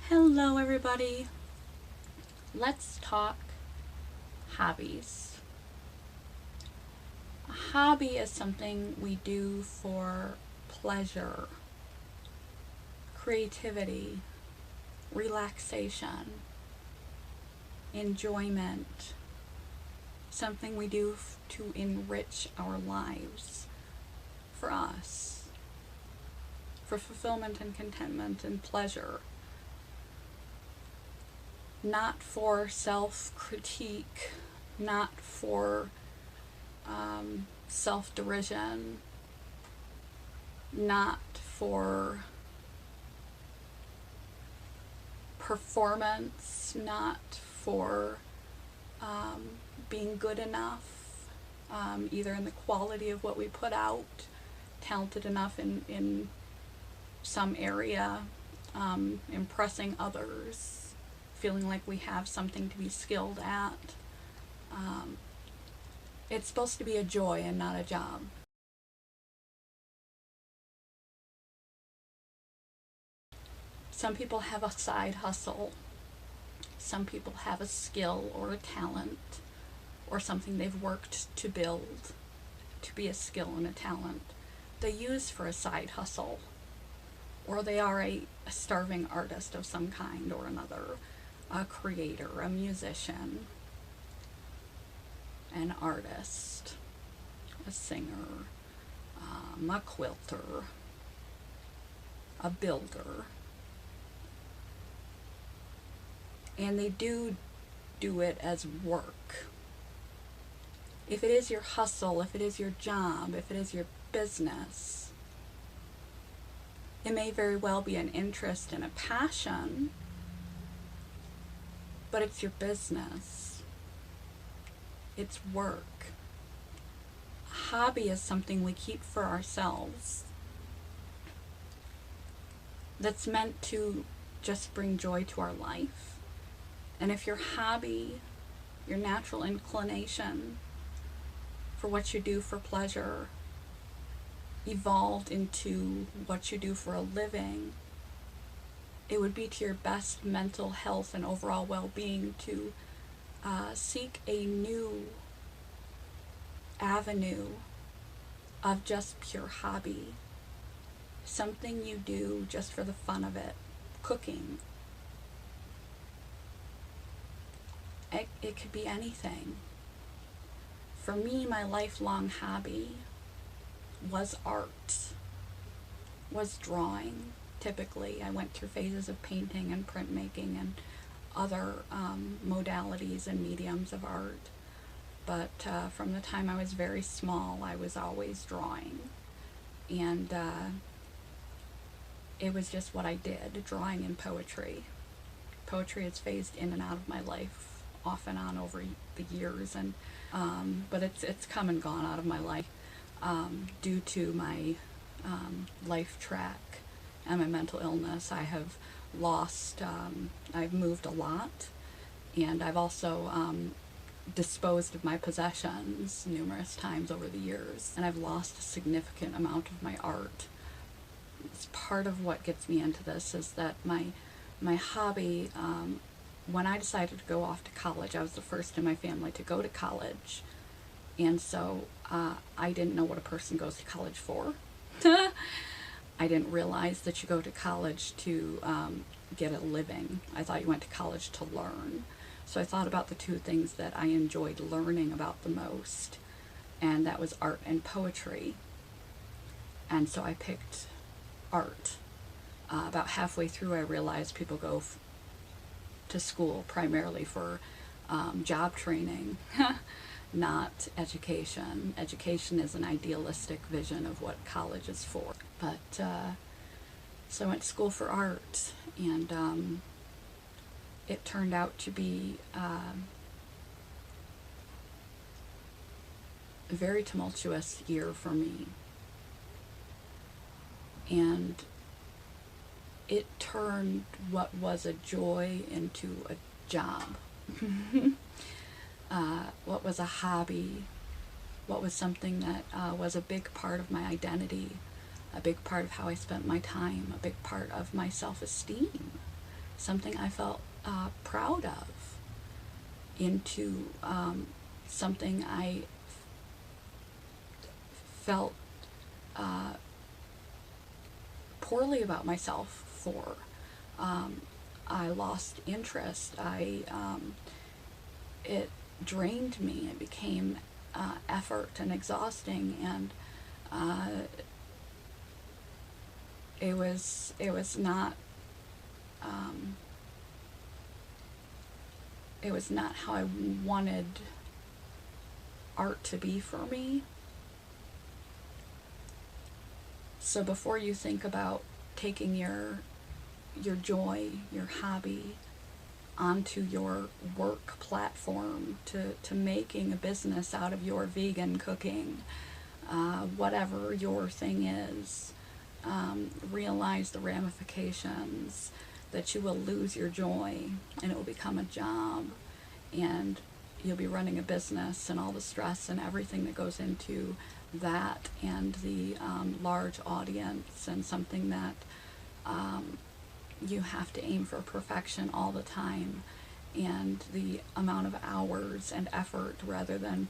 Hello everybody. Let's talk hobbies. A hobby is something we do for pleasure, creativity, relaxation, enjoyment, something we do to enrich our lives, for us, for fulfillment and contentment and pleasure. Not for self-critique, not for self-derision, not for performance, not for being good enough, either in the quality of what we put out, talented enough in some area, impressing others, feeling like we have something to be skilled at. It's supposed to be a joy and not a job. Some people have a side hustle. Some people have a skill or a talent or something they've worked to build to be a skill and a talent they use for a side hustle. Or they are a starving artist of some kind or another. A creator, a musician, an artist, a singer, a quilter, a builder. And they do it as work. If it is your hustle, if it is your job, if it is your business, it may very well be an interest and a passion, but it's your business. It's work. A hobby is something we keep for ourselves that's meant to just bring joy to our life. And if your hobby, your natural inclination for what you do for pleasure, evolved into what you do for a living, it would be to your best mental health and overall well-being to seek a new avenue of just pure hobby. Something you do just for the fun of it. Cooking. It could be anything. For me, my lifelong hobby was art, was drawing. Typically, I went through phases of painting and printmaking and other modalities and mediums of art. But from the time I was very small, I was always drawing. And it was just what I did, drawing and poetry. Poetry has phased in and out of my life off and on over the years, and but it's come and gone out of my life due to my life track and my mental illness. I have lost, I've moved a lot, and I've also disposed of my possessions numerous times over the years, and I've lost a significant amount of my art. It's part of what gets me into this is that my hobby, when I decided to go off to college, I was the first in my family to go to college, and so I didn't know what a person goes to college for. I didn't realize that you go to college to get a living. I thought you went to college to learn. So I thought about the two things that I enjoyed learning about the most, and that was art and poetry. And so I picked art. About halfway through, I realized people go to school primarily for job training, not education. Education is an idealistic vision of what college is for. But so I went to school for art, and it turned out to be a very tumultuous year for me. And it turned what was a joy into a job. What was a hobby, what was something that was a big part of my identity, a big part of how I spent my time, a big part of my self-esteem, something I felt proud of, into something I felt poorly about myself for. I lost interest. It drained me. It became effort and exhausting, and it was not how I wanted art to be for me. So before you think about taking your joy, your hobby, onto your work platform, to making a business out of your vegan cooking, whatever your thing is, realize the ramifications, that you will lose your joy and it will become a job, and you'll be running a business, and all the stress and everything that goes into that, and the large audience, and something that you have to aim for perfection all the time, and the amount of hours and effort, rather than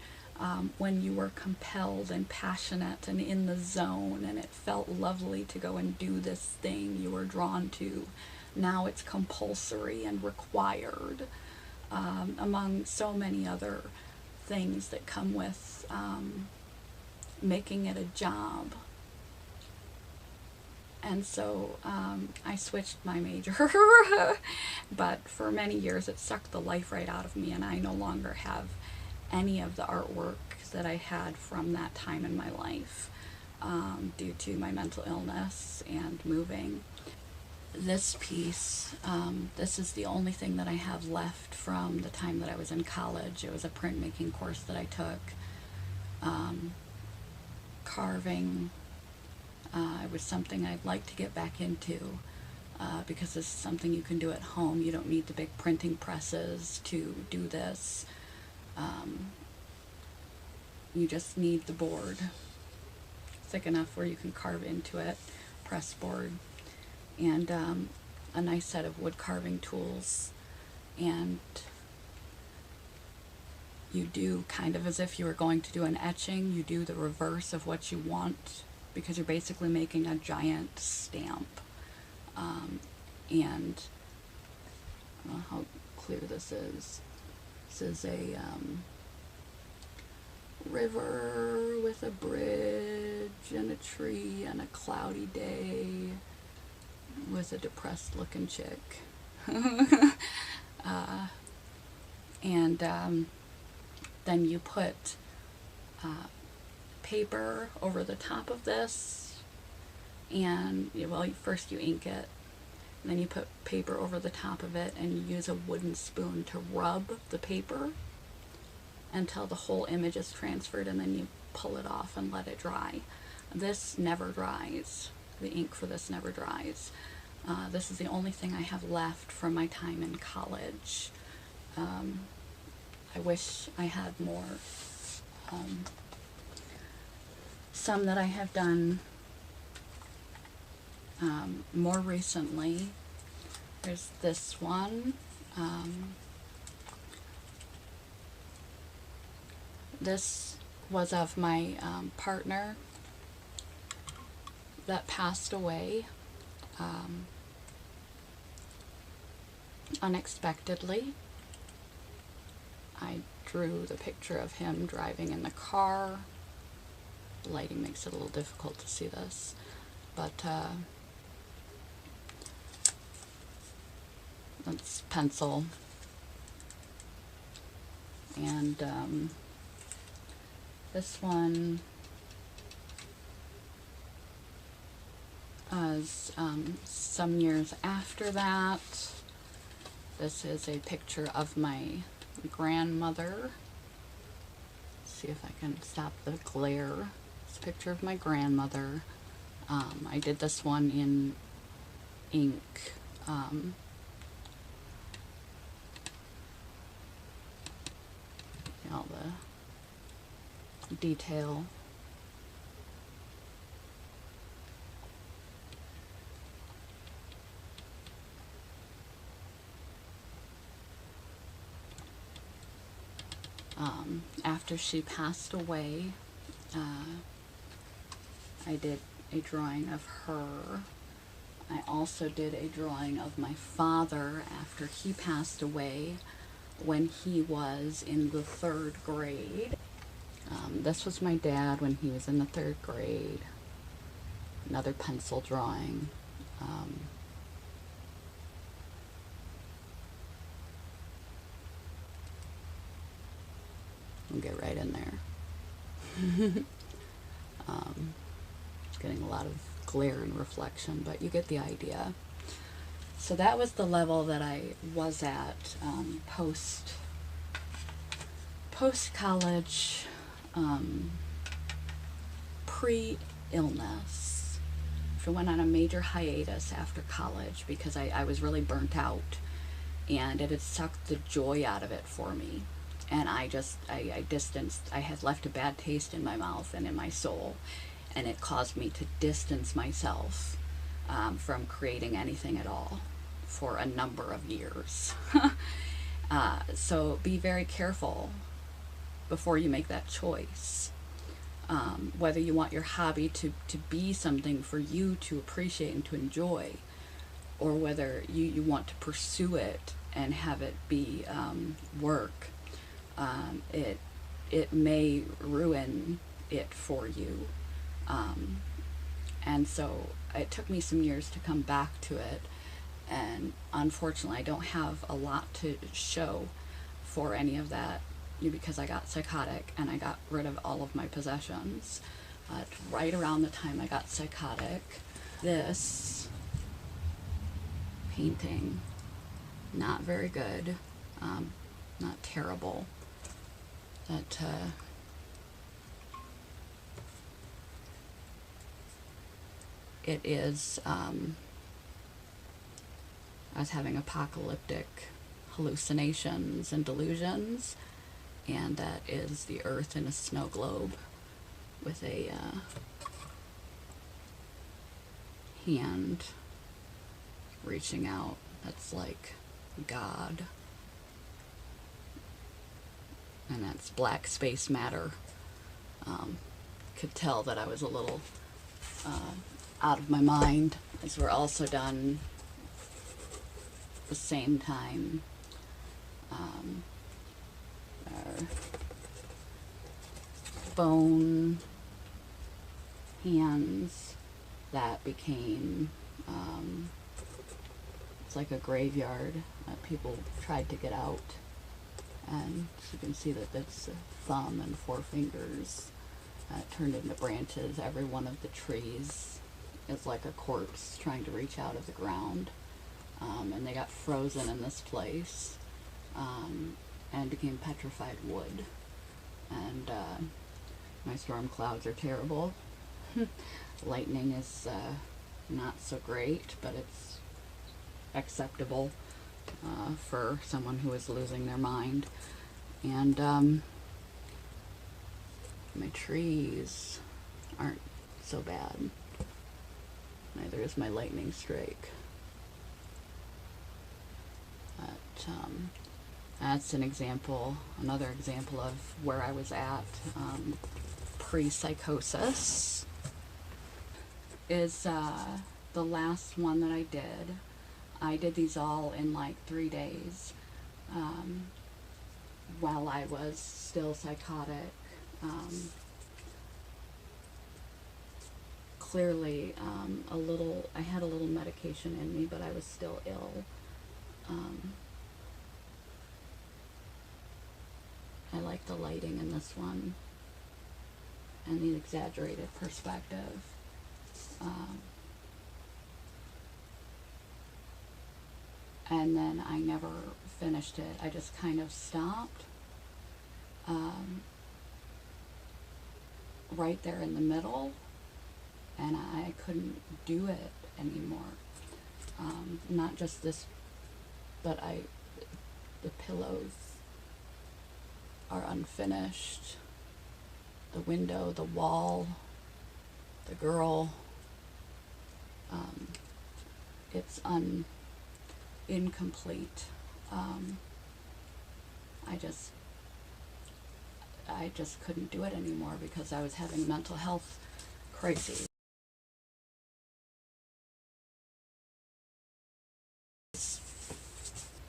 when you were compelled and passionate and in the zone and it felt lovely to go and do this thing you were drawn to. Now it's compulsory and required, among so many other things that come with making it a job. And so I switched my major, but for many years it sucked the life right out of me, and I no longer have any of the artwork that I had from that time in my life, due to my mental illness and moving. This piece, this is the only thing that I have left from the time that I was in college. It was a printmaking course that I took. Carving was something I'd like to get back into, because this is something you can do at home. You don't need the big printing presses to do this. You just need the board thick enough where you can carve into it, press board, and a nice set of wood carving tools. And you do kind of as if you were going to do an etching. You do the reverse of what you want, because you're basically making a giant stamp. And I don't know how clear this is. This is a river with a bridge and a tree and a cloudy day with a depressed looking chick. And then you put paper over the top of this, and well, first you ink it, and then you put paper over the top of it, and you use a wooden spoon to rub the paper until the whole image is transferred, and then you pull it off and let it dry. This never dries. The ink for this never dries. This is the only thing I have left from my time in college. I wish I had more. Some that I have done more recently. There's this one. This was of my partner that passed away unexpectedly. I drew the picture of him driving in the car. The lighting makes it a little difficult to see this, but that's pencil. And this one is some years after that. This is a picture of my grandmother. Let's see if I can stop the glare. It's a picture of my grandmother. I did this one in ink. All the detail. After she passed away, I did a drawing of her. I also did a drawing of my father after he passed away when he was in the 3rd grade. This was my dad when he was in the 3rd grade. Another pencil drawing. We'll get right in there. Getting a lot of glare and reflection, but you get the idea. So that was the level that I was at post-college, pre-illness. I went on a major hiatus after college because I was really burnt out, and it had sucked the joy out of it for me. And I had left a bad taste in my mouth and in my soul, and it caused me to distance myself from creating anything at all for a number of years. So be very careful before you make that choice. Whether you want your hobby to be something for you to appreciate and to enjoy, or whether you want to pursue it and have it be work, it may ruin it for you. And so it took me some years to come back to it, and unfortunately I don't have a lot to show for any of that because I got psychotic and I got rid of all of my possessions. Right around the time I got psychotic, this painting, not very good, not terrible, that it is, I was having apocalyptic hallucinations and delusions, and that is the Earth in a snow globe with a hand reaching out. That's like God. And that's black space matter. Could tell that I was a little out of my mind. These were also done the same time. Our bone hands that became, it's like a graveyard that people tried to get out. And you can see that that's a thumb and 4 fingers turned into branches. Every one of the trees is like a corpse trying to reach out of the ground. And they got frozen in this place and became petrified wood. And my storm clouds are terrible. Lightning is not so great, but it's acceptable for someone who is losing their mind. And my trees aren't so bad. Neither is my lightning strike. But that's an example, another example of where I was at pre-psychosis. Is the last one that I did. I did these all in like 3 days while I was still psychotic. Clearly I had a little medication in me, but I was still ill. I like the lighting in this one and the exaggerated perspective. And then I never finished it. I just kind of stopped right there in the middle, and I couldn't do it anymore. Not just this, but the pillows are unfinished. The window, the wall, the girl, it's incomplete. I just couldn't do it anymore because I was having mental health crises.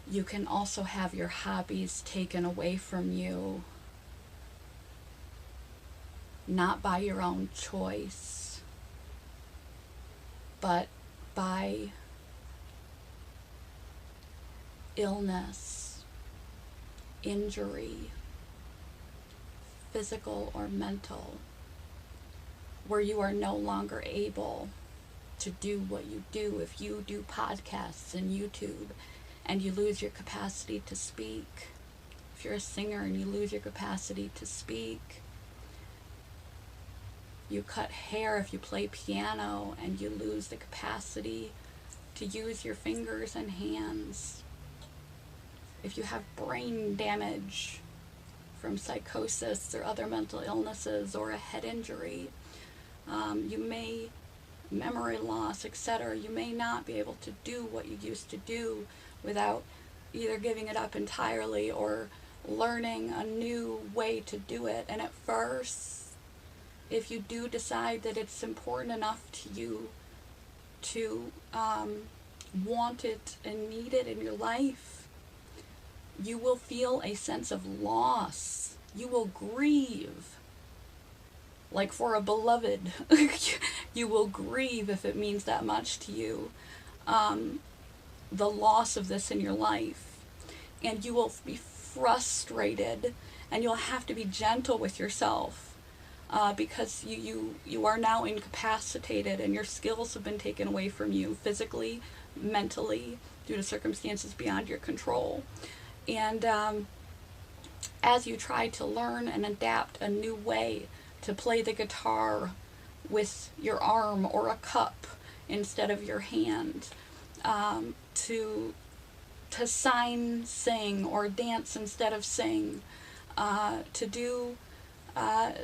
You can also have your hobbies taken away from you, not by your own choice, but by illness, injury, physical or mental, where you are no longer able to do what you do. If you do podcasts and YouTube and you lose your capacity to speak, if you're a singer and you lose your capacity to speak, you cut hair, if you play piano and you lose the capacity to use your fingers and hands, if you have brain damage from psychosis or other mental illnesses or a head injury, you may, memory loss, etc., you may not be able to do what you used to do without either giving it up entirely or learning a new way to do it. And at first, if you do decide that it's important enough to you to want it and need it in your life, you will feel a sense of loss. You will grieve. Like for a beloved, you will grieve if it means that much to you. The loss of this in your life. And you will be frustrated, and you'll have to be gentle with yourself because you are now incapacitated and your skills have been taken away from you physically, mentally, due to circumstances beyond your control. And as you try to learn and adapt a new way to play the guitar with your arm or a cup instead of your hand, to sign, sing, or dance instead of sing, to do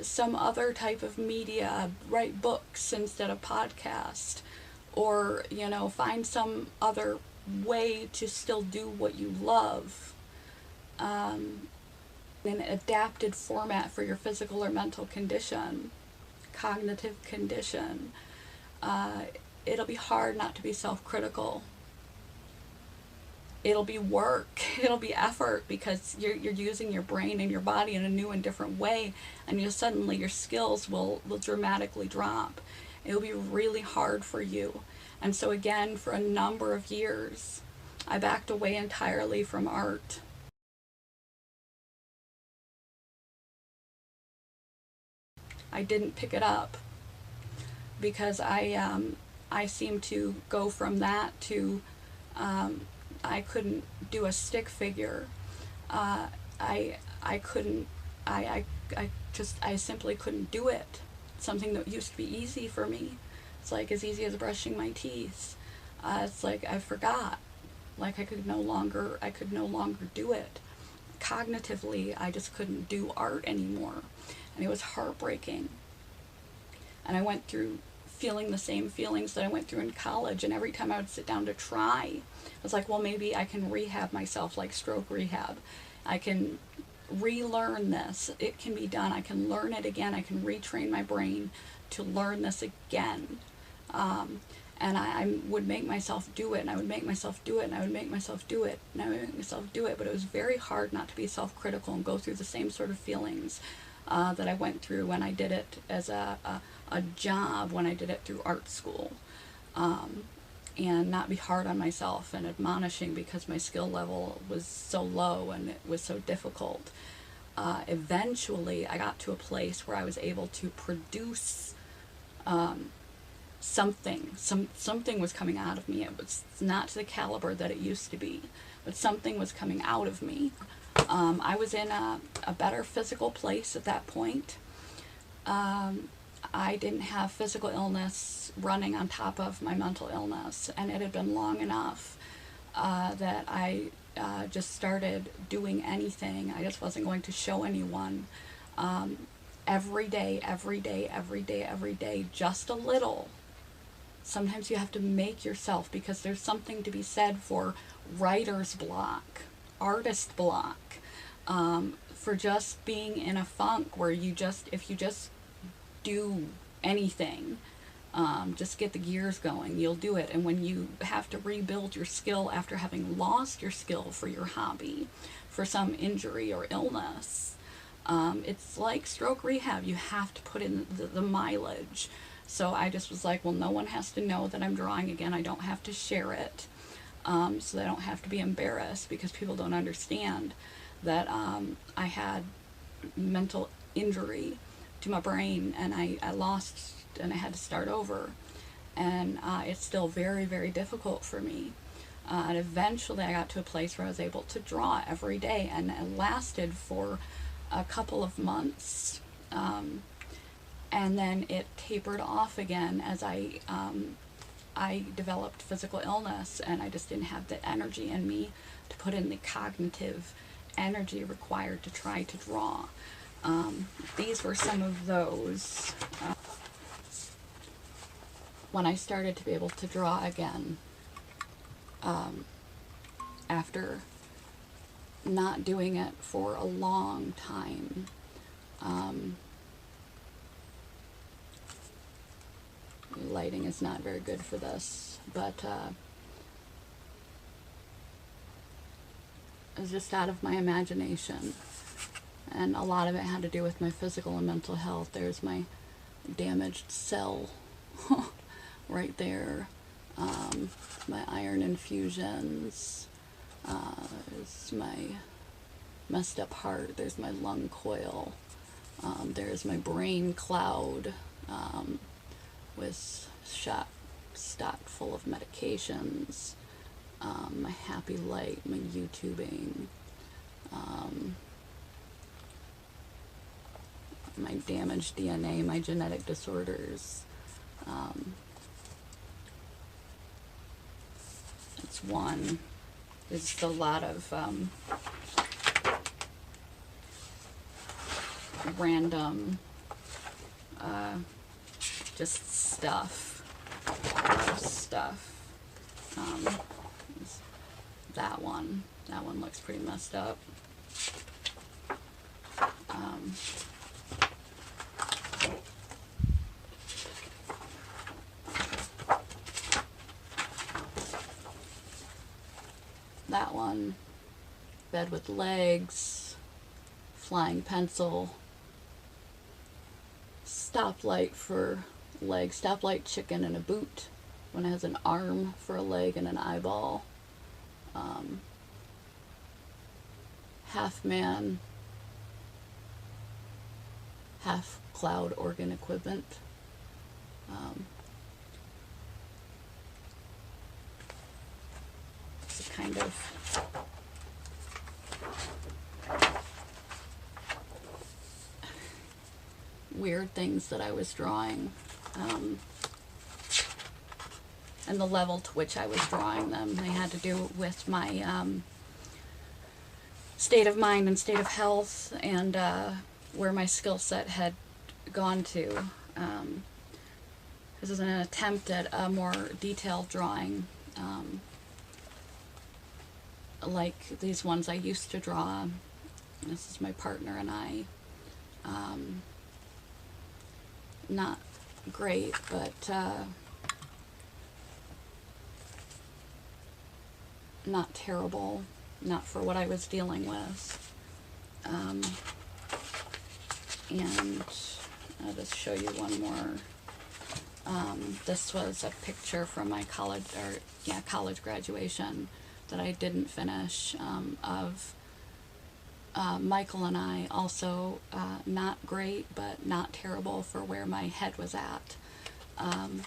some other type of media, write books instead of podcast, or, find some other way to still do what you love, in an adapted format for your physical or mental condition, cognitive condition. It'll be hard not to be self-critical. It'll be work, it'll be effort, because you're using your brain and your body in a new and different way, and suddenly your skills will dramatically drop. It'll be really hard for you. And so again, for a number of years, I backed away entirely from art. I didn't pick it up because I seemed to go from that to I couldn't do a stick figure. I simply couldn't do it. Something that used to be easy for me. It's like as easy as brushing my teeth. It's like I forgot. Like I could no longer do it. Cognitively, I just couldn't do art anymore. And it was heartbreaking. And I went through feeling the same feelings that I went through in college, and every time I would sit down to try, I was like, well, maybe I can rehab myself like stroke rehab. I can relearn this. It can be done. I can learn it again. I can retrain my brain to learn this again. And I would make myself do it, and I would make myself do it, and I would make myself do it, and I would make myself do it. But it was very hard not to be self-critical and go through the same sort of feelings that I went through when I did it as a job, when I did it through art school, and not be hard on myself and admonishing because my skill level was so low and it was so difficult. Eventually, I got to a place where I was able to produce something. Something was coming out of me. It was not to the caliber that it used to be, but something was coming out of me. I was in a better physical place at that point. I didn't have physical illness running on top of my mental illness, and it had been long enough that I just started doing anything. I just wasn't going to show anyone. Every day, just a little. Sometimes you have to make yourself, because there's something to be said for writer's block, artist block, for just being in a funk where if you just do anything, just get the gears going, you'll do it. And when you have to rebuild your skill after having lost your skill for your hobby, for some injury or illness, it's like stroke rehab. You have to put in the mileage. So I just was like, well, no one has to know that I'm drawing again. I don't have to share it, so that I don't have to be embarrassed, because people don't understand that I had mental injury to my brain, and I lost, and I had to start over. And it's still very, very difficult for me. And eventually I got to a place where I was able to draw every day, and it lasted for a couple of months. And then it tapered off again as I developed physical illness, and I just didn't have the energy in me to put in the cognitive energy required to try to draw. These were some of those. When I started to be able to draw again, after not doing it for a long time. Lighting is not very good for this, but it was just out of my imagination, and a lot of it had to do with my physical and mental health. There's my damaged cell right there, my iron infusions, there's my messed up heart, there's my lung coil, there's my brain cloud, with stocked full of medications, my happy light, my YouTubing, my damaged DNA, my genetic disorders. That's one. There's a lot of random just stuff. That one looks pretty messed up. That one, bed with legs, flying pencil, stoplight for legs, stoplight chicken in a boot, one has an arm for a leg and an eyeball, half man, half cloud organ equipment. It's a kind of weird things that I was drawing, and the level to which I was drawing them. They had to do with my state of mind and state of health, and where my skill set had gone to. This is an attempt at a more detailed drawing, like these ones I used to draw. This is my partner and I. Not great, but not terrible, not for what I was dealing with. And I'll just show you one more. This was a picture from my college graduation that I didn't finish, of Michael and I, also not great, but not terrible for where my head was at. And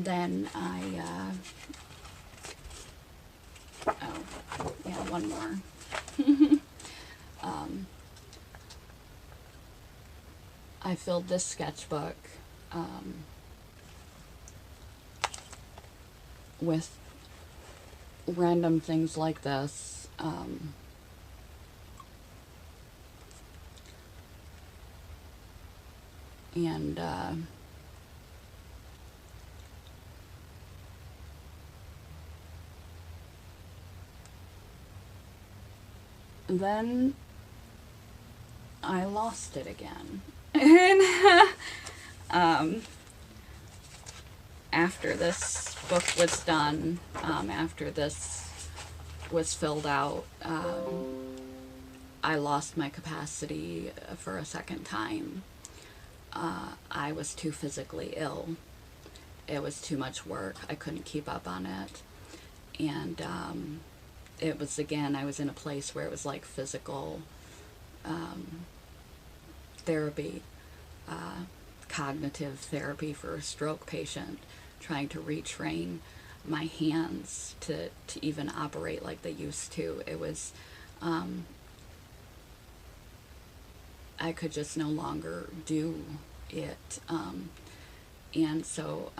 then one more. I filled this sketchbook with random things like this. And then I lost it again. And after this book was done, after this was filled out, I lost my capacity for a second time. I was too physically ill. It was too much work. I couldn't keep up on it. And it was, again, I was in a place where it was like physical therapy, cognitive therapy for a stroke patient, trying to retrain my hands to even operate like they used to. It was, I could just no longer do it. And so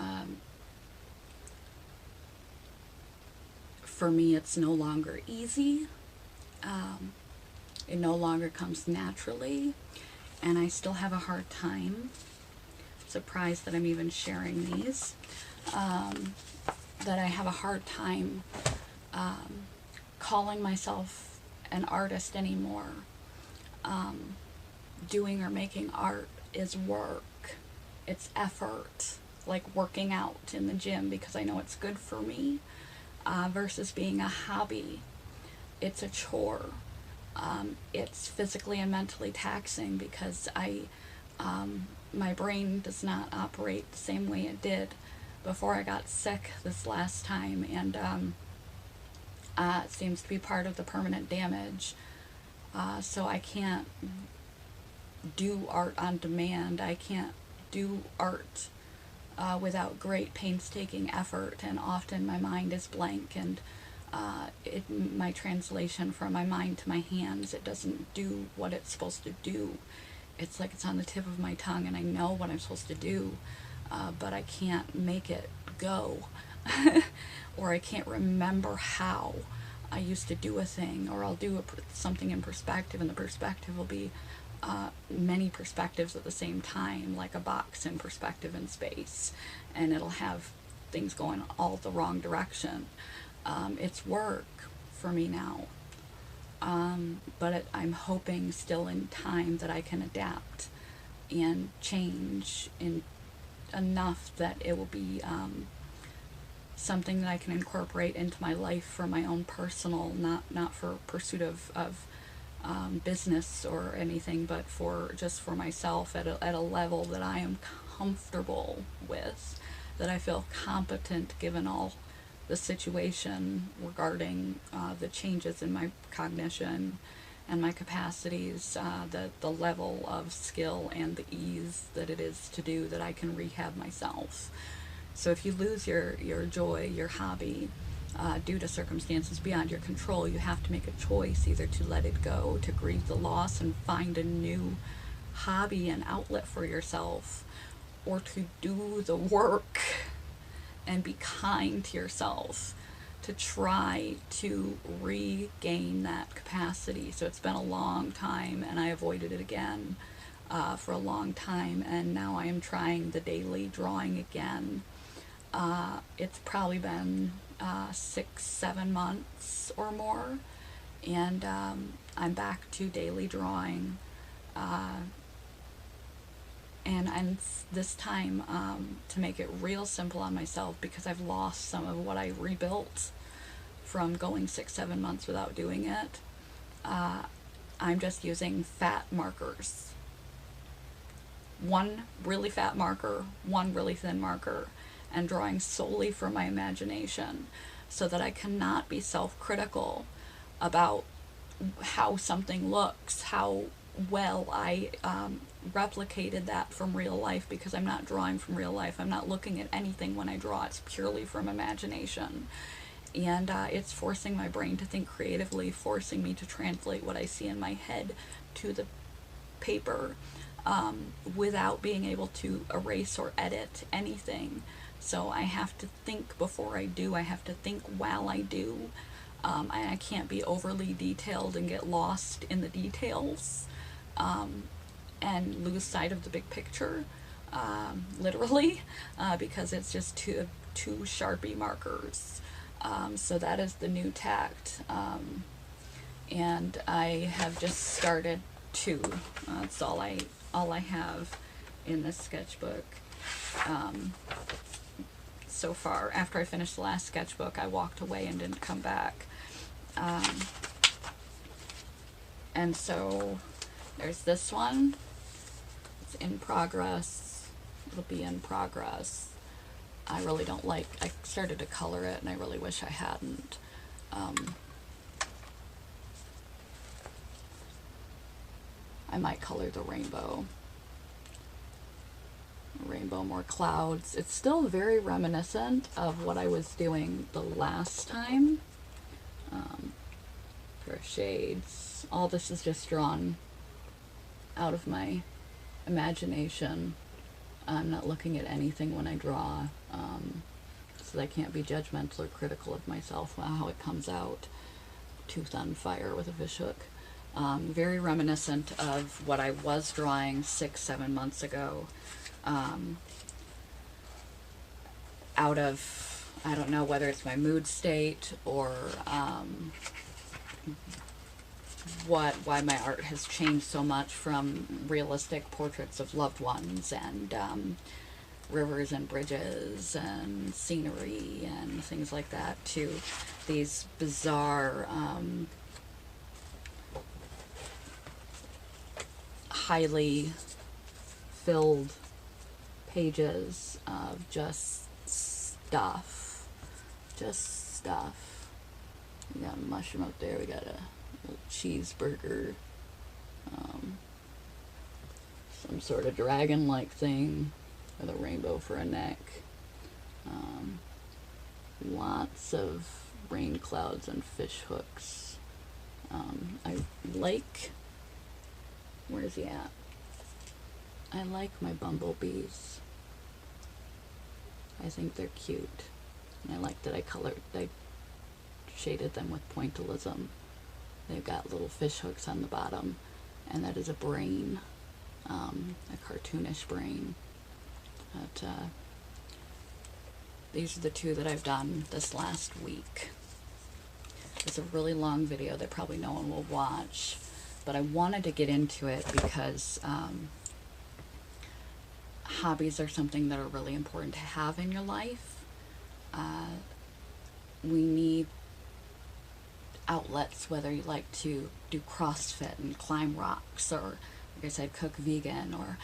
for me, it's no longer easy. It no longer comes naturally, and I still have a hard time. Surprised that I'm even sharing these. That I have a hard time calling myself an artist anymore. Doing or making art is work. It's effort, like working out in the gym because I know it's good for me, versus being a hobby. It's a chore. It's physically and mentally taxing because my brain does not operate the same way it did before I got sick this last time, and it seems to be part of the permanent damage. So I can't do art on demand. I can't do art without great painstaking effort, and often my mind is blank, and my translation from my mind to my hands, it doesn't do what it's supposed to do. It's like it's on the tip of my tongue and I know what I'm supposed to do, but I can't make it go. Or I can't remember how I used to do a thing, or I'll do something in perspective, and the perspective will be many perspectives at the same time, like a box in perspective in space, and it'll have things going all the wrong direction. It's work for me now, but I'm hoping still in time that I can adapt and change in enough that it will be something that I can incorporate into my life for my own personal, not for pursuit of business or anything, but just for myself at a level that I am comfortable with, that I feel competent given all the situation regarding the changes in my cognition and my capacities, the level of skill and the ease that it is to do, that I can rehab myself. So if you lose your joy, your hobby, due to circumstances beyond your control, you have to make a choice, either to let it go, to grieve the loss and find a new hobby and outlet for yourself, or to do the work and be kind to yourself to try to regain that capacity. So it's been a long time, and I avoided it again for a long time, and now I am trying the daily drawing again. It's probably been 6-7 months or more, and I'm back to daily drawing, and this time, to make it real simple on myself, because I've lost some of what I rebuilt from going 6-7 months without doing it, I'm just using fat markers. One really fat marker, one really thin marker, and drawing solely from my imagination, so that I cannot be self-critical about how something looks, how well I replicated that from real life, because I'm not drawing from real life. I'm not looking at anything when I draw. It's purely from imagination. And it's forcing my brain to think creatively, forcing me to translate what I see in my head to the paper, without being able to erase or edit anything. So I have to think before I do. I have to think while I do. I can't be overly detailed and get lost in the details, and lose sight of the big picture, literally, because it's just two Sharpie markers. So that is the new tact, and I have just started 2. That's all I have in this sketchbook. So far. After I finished the last sketchbook, I walked away and didn't come back. And so there's this one. It's in progress. It'll be in progress. I really don't like, I started to color it and I really wish I hadn't. I might color the rainbow. More clouds. It's still very reminiscent of what I was doing the last time. For shades. All this is just drawn out of my imagination. I'm not looking at anything when I draw, so I can't be judgmental or critical of myself how it comes out. Tooth on fire with a fishhook. Very reminiscent of what I was drawing 6-7 months ago. Out of, I don't know whether it's my mood state or why my art has changed so much from realistic portraits of loved ones and rivers and bridges and scenery and things like that to these bizarre highly filled pages of just stuff. We got a mushroom up there, we got a little cheeseburger, some sort of dragon-like thing with a rainbow for a neck, lots of rain clouds and fish hooks. I like, where's he at? I like my bumblebees. I think they're cute. And I like that I shaded them with pointillism. They've got little fish hooks on the bottom, and that is a brain, a cartoonish brain. But, these are the 2 that I've done this last week. It's a really long video that probably no one will watch, but I wanted to get into it because hobbies are something that are really important to have in your life. We need outlets, whether you like to do CrossFit and climb rocks, or like I said, cook vegan, or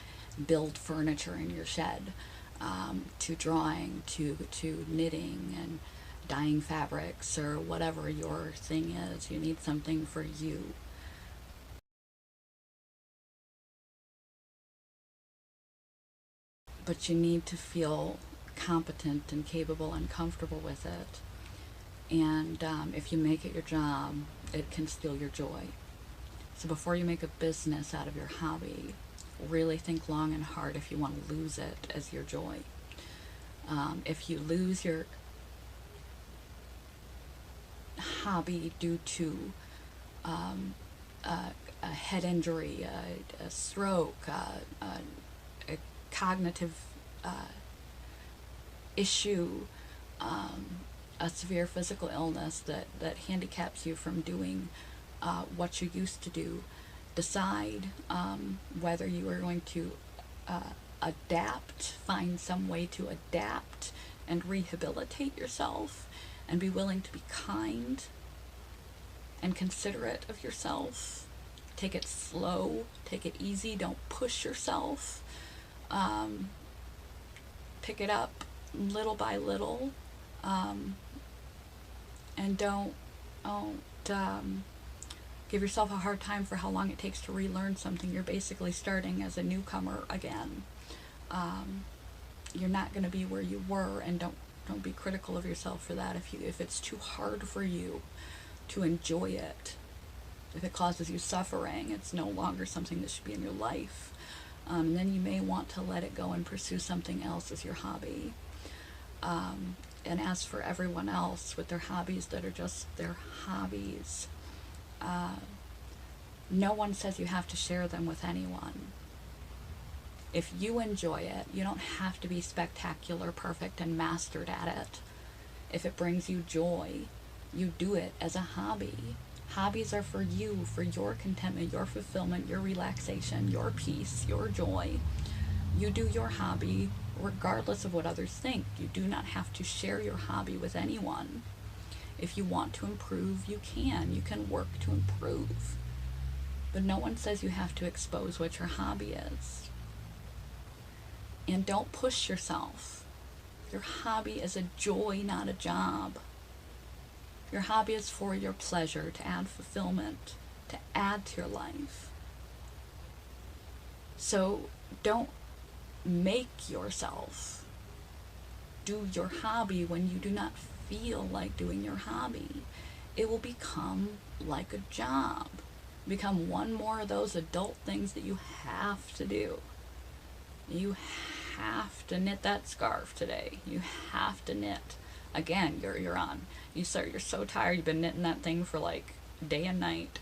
build furniture in your shed, to drawing, to knitting and dyeing fabrics, or whatever your thing is. You need something for you. But you need to feel competent and capable and comfortable with it. And if you make it your job, it can steal your joy. So before you make a business out of your hobby, really think long and hard if you want to lose it as your joy. If you lose your hobby due to a head injury, a stroke, a cognitive issue, a severe physical illness that handicaps you from doing what you used to do, decide whether you are going to adapt, find some way to adapt and rehabilitate yourself, and be willing to be kind and considerate of yourself. Take it slow, take it easy, don't push yourself. Pick it up little by little, and don't give yourself a hard time for how long it takes to relearn something. You're basically starting as a newcomer again. You're not going to be where you were, and don't be critical of yourself for that. If it's too hard for you to enjoy it, if it causes you suffering, it's no longer something that should be in your life. Then you may want to let it go and pursue something else as your hobby. And as for everyone else with their hobbies that are just their hobbies, no one says you have to share them with anyone. If you enjoy it, you don't have to be spectacular, perfect, and mastered at it. If it brings you joy, you do it as a hobby. Hobbies are for you, for your contentment, your fulfillment, your relaxation, your peace, your joy. You do your hobby regardless of what others think. You do not have to share your hobby with anyone. If you want to improve, you can. You can work to improve. But no one says you have to expose what your hobby is. And don't push yourself. Your hobby is a joy, not a job. Your hobby is for your pleasure, to add fulfillment, to add to your life. So don't make yourself do your hobby when you do not feel like doing your hobby. It will become like a job. Become one more of those adult things that you have to do. You have to knit that scarf today. You have to knit. Again, you're on. You're so tired. You've been knitting that thing for like day and night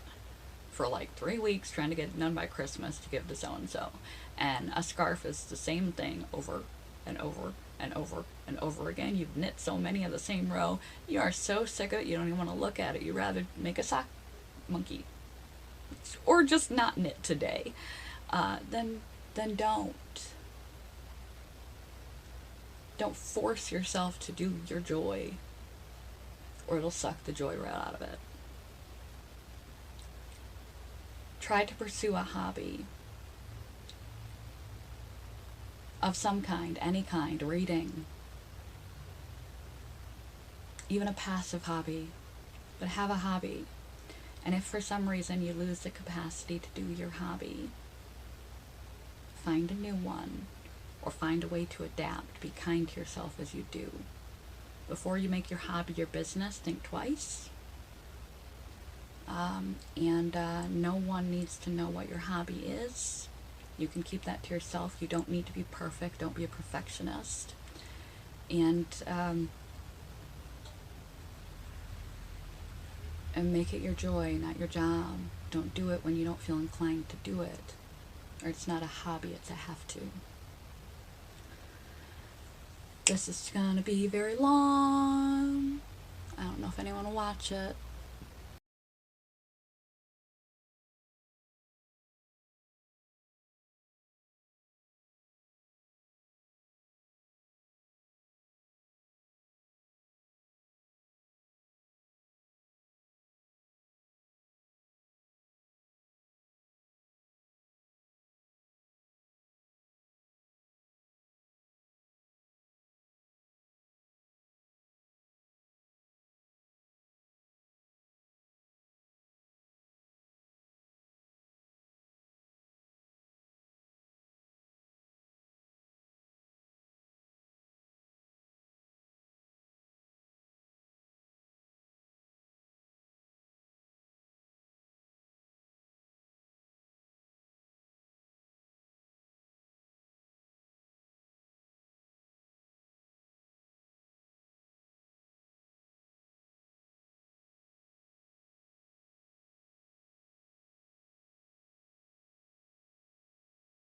for like 3 weeks, trying to get it done by Christmas to give to so and so. And a scarf is the same thing over and over and over and over again. You've knit so many of the same row. You are so sick of it. You don't even want to look at it. You'd rather make a sock monkey, or just not knit today. Then don't. Don't force yourself to do your joy, or it'll suck the joy right out of it. Try to pursue a hobby of some kind, any kind, reading, even a passive hobby, but have a hobby. And if for some reason you lose the capacity to do your hobby, find a new one. Or find a way to adapt. Be kind to yourself as you do. Before you make your hobby your business, think twice. No one needs to know what your hobby is. You can keep that to yourself. You don't need to be perfect. Don't be a perfectionist. And make it your joy, not your job. Don't do it when you don't feel inclined to do it. Or it's not a hobby, it's a have to. This is gonna be very long. I don't know if anyone will watch it.